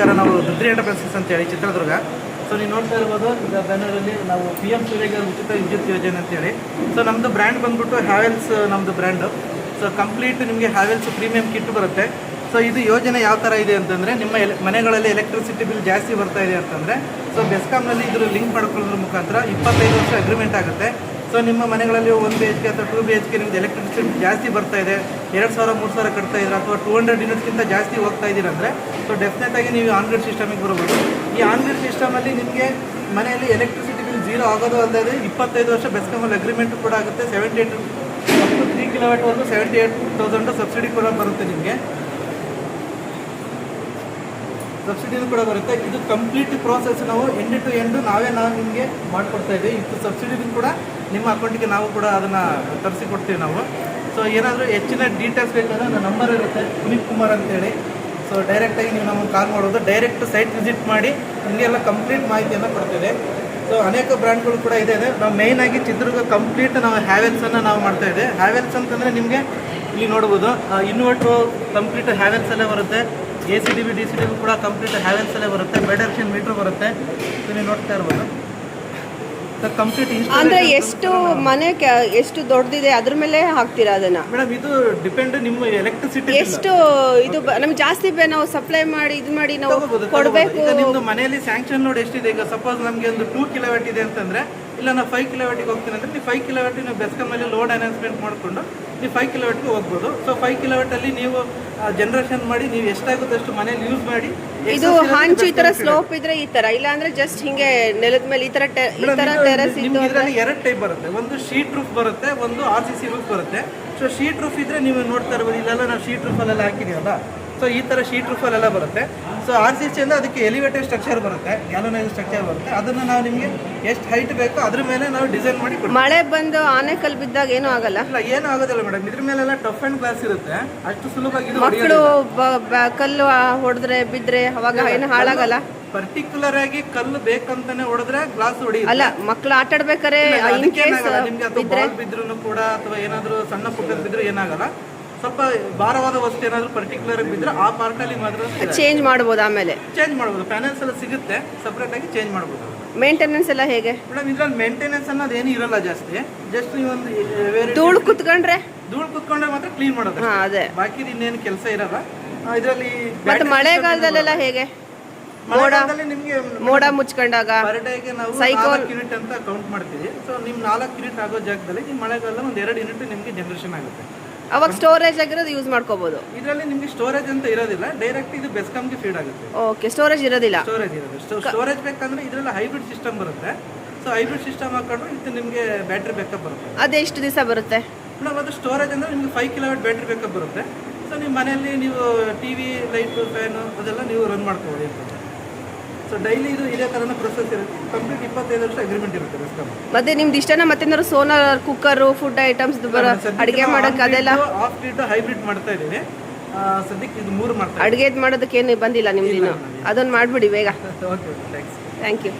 ನಮಸ್ಕಾರ. ನಾವು ರುದ್ರಿ ಎಂಟರ್ಪ್ರೈಸಸ್ ಅಂತೇಳಿ ಚಿತ್ರದುರ್ಗ. ಸೊ ನೀವು ನೋಡ್ತಾ ಇರ್ಬೋದು ಈಗ ಬ್ಯಾನರಲ್ಲಿ ನಾವು PM ಸೂರ್ಯಗರ್ ಉಚಿತ ವಿದ್ಯುತ್ ಯೋಜನೆ ಅಂತೇಳಿ. ಸೊ ನಮ್ಮದು ಬ್ರ್ಯಾಂಡ್ ಬಂದ್ಬಿಟ್ಟು ಹ್ಯಾವೆಲ್ಸ್ ನಮ್ಮದು ಬ್ರ್ಯಾಂಡು. ಸೊ ಕಂಪ್ಲೀಟ್ ನಿಮಗೆ ಹ್ಯಾವೆಲ್ಸ್ ಪ್ರೀಮಿಯಂ ಕಿಟ್ ಬರುತ್ತೆ. ಸೊ ಇದು ಯೋಜನೆ ಯಾವ ಥರ ಇದೆ ಅಂತಂದರೆ, ನಿಮ್ಮ ಮನೆಗಳಲ್ಲಿ ಎಲೆಕ್ಟ್ರಿಸಿಟಿ ಬಿಲ್ ಜಾಸ್ತಿ ಬರ್ತಾ ಇದೆ ಅಂತಂದರೆ, ಸೊ ಬೆಸ್ಕಾಮ್ನಲ್ಲಿ ಇದ್ರ ಲಿಂಕ್ ಮಾಡ್ಕೊಳ್ಳೋದ್ರ ಮುಖಾಂತರ 25 ವರ್ಷ ಅಗ್ರಿಮೆಂಟ್ ಆಗುತ್ತೆ. ಸೊ ನಿಮ್ಮ ಮನೆಗಳಲ್ಲಿ 1 BHK ಅಥವಾ 2 BHK ನಿಮ್ದು ಎಲೆಕ್ಟ್ರಿಸಿಟಿ ಜಾಸ್ತಿ ಬರ್ತಾ ಇದೆ, 2,000 3,000 ಕಟ್ತಾ ಇದ್ದೀರಾ, ಅಥವಾ 200 ಯೂನಿಟ್ಸ್ಗಿಂತ ಜಾಸ್ತಿ ಹೋಗ್ತಾ ಇದ್ದೀರಂದರೆ, ಸೊ ಡೆಫಿನೆಟಾಗಿ ನೀವು ಆನ್ ಗ್ರಿಡ್ ಸಿಸ್ಟಮಿಗೆ ಬರ್ಬೋದು. ಈ ಆನ್ ಗ್ರಿಡ್ ಸಿಸ್ಟಮಲ್ಲಿ ನಿಮಗೆ ಮನೆಯಲ್ಲಿ ಎಲೆಕ್ಟ್ರಿಸಿಟಿ ಬಿಲ್ 0 ಆಗೋದು ಅಲ್ಲದೆ 25 ವರ್ಷ ಬೆಸ್ಕಾಮಲ್ಲಿ ಅಗ್ರಿಮೆಂಟ್ ಕೂಡ ಆಗುತ್ತೆ. 78 3 ಕಿಲೋವಾಟ್ವರೆಗೂ 78,000 ಸಬ್ಸಿಡಿ ಕೂಡ ಬರುತ್ತೆ. ನಿಮಗೆ ಸಬ್ಸಿಡಿನೂ ಕೂಡ ಬರುತ್ತೆ. ಇದು ಕಂಪ್ಲೀಟ್ ಪ್ರೋಸೆಸ್ ನಾವು ಎಂಡ್ ಟು ಎಂಡ್ ನಾವು ನಿಮಗೆ ಮಾಡಿಕೊಡ್ತಾ ಇದ್ದೀವಿ. ಇದು ಸಬ್ಸಿಡಿನೂ ಕೂಡ ನಿಮ್ಮ ಅಕೌಂಟಿಗೆ ನಾವು ಕೂಡ ಅದನ್ನು ತರಿಸಿಕೊಡ್ತೀವಿ ನಾವು. ಸೊ ಏನಾದರೂ ಹೆಚ್ಚಿನ ಡೀಟೇಲ್ಸ್ ಬೇಕಾದ್ರೆ ನನ್ನ ನಂಬರ್ ಇರುತ್ತೆ, ಪುನೀತ್ ಕುಮಾರ್ ಅಂತೇಳಿ. ಸೊ ಡೈರೆಕ್ಟಾಗಿ ನೀವು ನಮಗೆ ಕಾಲ್ ಮಾಡೋದು, ಡೈರೆಕ್ಟ್ ಸೈಟ್ ವಿಸಿಟ್ ಮಾಡಿ ನಿಮಗೆಲ್ಲ ಕಂಪ್ಲೀಟ್ ಮಾಹಿತಿಯನ್ನು ಕೊಡ್ತೇವೆ. ಸೊ ಅನೇಕ ಬ್ರ್ಯಾಂಡ್ಗಳು ಕೂಡ ಇದೆ. ನಾವು ಮೇಯ್ನಾಗಿ ಚಿತ್ರದುರ್ಗ ಕಂಪ್ಲೀಟ್ ನಾವು ಹ್ಯಾವೆಲ್ಸನ್ನು ನಾವು ಮಾಡ್ತಾಯಿದ್ದೆ. ಹ್ಯಾವೆಲ್ಸ್ ಅಂತಂದರೆ ನಿಮಗೆ ಇಲ್ಲಿ ನೋಡ್ಬೋದು, ಇನ್ವರ್ಟ್ರು ಕಂಪ್ಲೀಟ್ ಹ್ಯಾವೆಲ್ಸಲ್ಲೇ ಬರುತ್ತೆ. ACDB DCDB ಕೂಡ ಕಂಪ್ಲೀಟ್ ಹ್ಯಾವೆಲ್ಸಲ್ಲೇ ಬರುತ್ತೆ. ಬೈಡೈರೆಕ್ಷನ್ ಮೀಟ್ರ್ ಬರುತ್ತೆ. ಸೊ ನೀವು ನೋಡ್ತಾ ಇರ್ಬೋದು. ಕಂಪ್ಲೀಟ್ ಅಂದ್ರೆ ಎಷ್ಟು ಮನೆ ಎಷ್ಟು ದೊಡ್ಡದಿದೆ ಅದ್ರ ಮೇಲೆ ಹಾಕ್ತೀರಾ ಅದನ್ನ? ಮೇಡಮ್ ಇದು ಡಿಪೆಂಡ್ ನಿಮ್ಮ ಎಲೆಕ್ಟ್ರಿಸಿಟಿ ಎಷ್ಟು ಇದು ನಮ್ಗೆ ಜಾಸ್ತಿ ನಾವು ಸಪ್ಲೈ ಮಾಡಿ ಇದು ಮಾಡಿ ನಾವು ಕೊಡಬೇಕು. ಈಗ ನಿಮ್ದು ಮನೆಯಲ್ಲಿ ಸ್ಯಾಂಕ್ಷನ್ ಲೋಡ್ ಎಷ್ಟಿದೆ, ಈಗ ಸಪೋಸ್ ನಮಗೆ ಒಂದು 2 ಕಿಲೋವ್ಯಾಟ್ ಇದೆ ಅಂತಂದ್ರೆ, ಇಲ್ಲ ನಾವು 5 ಕಿಲೋವ್ಯಾಟಿಗೆ ಹೋಗ್ತೀನಿ ಅಂದರೆ ನೀವು 5 ಕಿಲೋವ್ಯಾಟ್ ನೀವು ಬೆಸ್ಕಾಮಲ್ಲಿ ಲೋಡ್ ಅನೌನ್ಸ್ಮೆಂಟ್ ಮಾಡಿಕೊಂಡು ನೀವು 5 ಕಿಲೋವ್ಯಾಟ್ಗೆ ಹೋಗ್ಬೋದು. ಸೊ 5 ಕಿಲೋವ್ಯಾಟಲ್ಲಿ ನೀವು ಜನರೇಷನ್ ಮಾಡಿ ನೀವು ಎಷ್ಟಾಗುತ್ತೆ ಅಷ್ಟು ಮನೇಲಿ ಯೂಸ್ ಮಾಡಿ. ಇದು ಹಂಚು ಈ ತರ ಸ್ಲೋಪ್ ಇದ್ರೆ ಈ ತರ, ಇಲ್ಲ ಅಂದ್ರೆ ಜಸ್ಟ್ ಹಿಂಗೆ ನೆಲದ ಮೇಲೆ ಈ ತರ ಟೆರೆಸ್ ನಿಮ್ಗೆ ಇದರಲ್ಲಿ 2 ಟೈಪ್ ಬರುತ್ತೆ. ಒಂದು ಶೀಟ್ ರೂಫ್ ಬರುತ್ತೆ, ಒಂದು RCC ರೂಫ್ ಬರುತ್ತೆ. ಸೊ ಶೀಟ್ ರೂಫ್ ಇದ್ರೆ ನೀವು ನೋಡ್ತಾ ಇರ್ಬೋದು, ಇಲ್ಲೆಲ್ಲ ನಾವು ಶೀಟ್ ರೂಫಲ್ಲೆಲ್ಲ ಹಾಕಿದೀವಲ್ಲ. ಸೊ ಈ ಥರ ಶೀಟ್ ರೂಫಲ್ಲೆಲ್ಲ ಬರುತ್ತೆ. ಸೊ RCC ಅಂದರೆ ಅದಕ್ಕೆ ಎಲಿವೇಟೆಡ್ ಸ್ಟ್ರಕ್ಚರ್ ಬರುತ್ತೆ, ಗ್ಯಾಲೋನೈಸ್ ಸ್ಟ್ರಕ್ಚರ್ ಬರುತ್ತೆ. ಅದನ್ನು ನಾವು ನಿಮಗೆ ಎಷ್ಟು ಹೈಟ್ ಬೇಕೋ ಅದ್ರ ಮೇಲೆ ನಾವು ಡಿಸೈನ್ ಮಾಡಿ ಕೊಡ್ತೀವಿ. ಮಳೆ ಬಂದು ಆನೆಕಲ್ ಬಿದ್ದಾಗ ಏನೂ ಆಗಲ್ಲ? ಇಲ್ಲ, ಏನೂ ಆಗೋದಿಲ್ಲ ಮೇಡಮ್. ಇದ್ರ ಮೇಲೆಲ್ಲ ಟಫ್ ಆ್ಯಂಡ್ ಗ್ಲಾಸ್ ಇರುತ್ತೆ, ಅಷ್ಟು ಸುಲಭವಾಗಿ ಮಕ್ಕಳು ಕಲ್ಲು ಹೊಡೆದ್ರೆ ಬಿದ್ರೆ ಅವಾಗ ಏನು ಹಾಳಾಗಲ್ಲ? ಪರ್ಟಿಕ್ಯುಲರ್ ಆಗಿ ಕಲ್ಲು ಬೇಕಂತಾನೆ ಹೊಡೆದ್ರೆ ಗ್ಲಾಸ್ ಹೊಡೆಯುತ್ತೆ. ಅಲ್ಲ, ಮಕ್ಕಳು ಆಟ ಆಡ್ಬೇಕಾದ್ರೆ ನಿಮ್ಗೆ ಬಾಲ್ ಬಿದ್ರು ಕೂಡ ಅಥವಾ ಏನಾದರೂ ಸಣ್ಣ ಪುಟ್ಟ ಬಿದ್ರು ಏನಾಗಲ್ಲ. ಸ್ವಲ್ಪ ಭಾರವಾದ ವಸ್ತು ಏನಾದರೂ ಪರ್ಟಿಕ್ಯುಲರ್ ಆಗಿ ಬಿದ್ರೆ ಆ ಪಾರ್ಟಲ್ಲಿ ಮಾತ್ರ ಚೇಂಜ್ ಮಾಡ್ಬೋದು. ಆಮೇಲೆ ಚೇಂಜ್ ಮಾಡ್ಬೋದು, ಪ್ಯಾನಲ್ಸ್ ಎಲ್ಲ ಸಿಗುತ್ತೆ, ಸಪ್ರೇಟ್ ಆಗಿ ಚೇಂಜ್ ಮಾಡ್ಬೋದು. ಮೇಂಟೆನೆನ್ಸ್ ಎಲ್ಲ ಹೇಗೆ ಮೇಡಮ್? ಇದ್ರಲ್ಲಿ ಮೇಂಟೆನೆನ್ಸ್ ಅನ್ನೋದು ಏನು ಇರಲ್ಲ ಜಾಸ್ತಿ. ಜಸ್ಟ್ ನೀವೊಂದು ಧೂಳು ಕುತ್ಕೊಂಡ್ರೆ ಮಾತ್ರ ಕ್ಲೀನ್ ಮಾಡೋದು, ಅದೇ. ಬಾಕಿ ಇನ್ನೇನು ಕೆಲಸ ಇರಲ್ಲ ಇದರಲ್ಲಿ. ಮತ್ತೆ ಮಳೆಗಾಲದಲ್ಲೆಲ್ಲ ಹೇಗೆ? ಮೋಡ ಮುಚ್ಕೊಂಡಾಗ ಪರ್ ಡೇಗೆ ನಾವು 4 ಯೂನಿಟ್ ಅಂತ ಕೌಂಟ್ ಮಾಡ್ತೀವಿ. ಸೊ ನಿಮ್ 4 ಯೂನಿಟ್ ಆಗೋ ಜಾಗದಲ್ಲಿ ನಿಮ್ಮ ಮಳೆಗಾಲ ಒಂದು 2 ಯೂನಿಟ್ ನಿಮಗೆ ಜನರೇಷನ್ ಆಗುತ್ತೆ. ಅವಾಗ ಸ್ಟೋರೇಜ್ ಆಗಿರೋದು ಯೂಸ್ ಮಾಡ್ಕೋಬಹುದು. ಇದರಲ್ಲಿ ನಿಮಗೆ ಸ್ಟೋರೇಜ್ ಅಂತ ಇರೋದಿಲ್ಲ, ಡೈರೆಕ್ಟ್ ಇದು ಬೆಸ್ಕಾಮ್ಗೆ ಫೀಡ್ ಆಗುತ್ತೆ. ಓಕೆ, ಸ್ಟೋರೇಜ್ ಇರೋದಿಲ್ಲ. ಸ್ಟೋರೇಜ್ ಬೇಕಂದ್ರೆ ಇದರಲ್ಲಿ ಹೈಬ್ರಿಡ್ ಸಿಸ್ಟಮ್ ಬರುತ್ತೆ. ಸೊ ಹೈಬ್ರಿಡ್ ಸಿಸ್ಟಮ್ ಹಾಕೊಂಡ್ರೆ ಇದು ನಿಮಗೆ ಬ್ಯಾಟ್ರಿ ಬ್ಯಾಕಪ್ ಬರುತ್ತೆ. ಅದೇ ಎಷ್ಟು ದಿವಸ ಬರುತ್ತೆ? ಮೇಡಮ್ ಅದು ಸ್ಟೋರೇಜ್ ಅಂದ್ರೆ ನಿಮಗೆ 5 ಕಿಲೋವಾಟ್ ಬ್ಯಾಟ್ರಿ ಬ್ಯಾಕಪ್ ಬರುತ್ತೆ. ಸೊ ನಿಮ್ಮ ಮನೆಯಲ್ಲಿ ನೀವು TV, ಲೈಟು, ಫ್ಯಾನು ಅದೆಲ್ಲ ನೀವು ರನ್ ಮಾಡ್ಕೋಬೋದು ಇರ್ತದೆ. ಸೊ ಡೈಲಿ ಇದು ಇದೇ ಥರನ ಪ್ರೊಸೆಸ್ ಇರುತ್ತೆ. ಕಂಪ್ಲೀಟ್ 25 ವರ್ಷ ಅಗ್ರಿಮೆಂಟ್ ಇರುತ್ತೆ ಬೆಸ್ಕಾಮ್. ಮತ್ತೆ ನಿಮ್ದು ಇಷ್ಟನ ಮತ್ತೇನಾದ್ರು ಸೋಲಾರ್ ಕುಕ್ಕರ್, ಫುಡ್ ಐಟಮ್ಸ್ ಅಡಿಗೆ ಮಾಡೋಕೆ ಅದೆಲ್ಲ ಆಫ್ ಗ್ರಿಡ್ ಹೈಬ್ರಿಡ್ ಮಾಡ್ತಾ ಇದ್ದೀವಿ ಸದ್ಯಕ್ಕೆ. ಇದು 3 ಮಾಡ್ತಾ ಅಡಿಗೆ ಮಾಡೋದಕ್ಕೆ ಏನು ಬಂದಿಲ್ಲ ನಿಮ್ದಿನ, ಅದೊಂದು ಮಾಡ್ಬಿಡಿ ಬೇಗ. Okay, thanks. Thank you.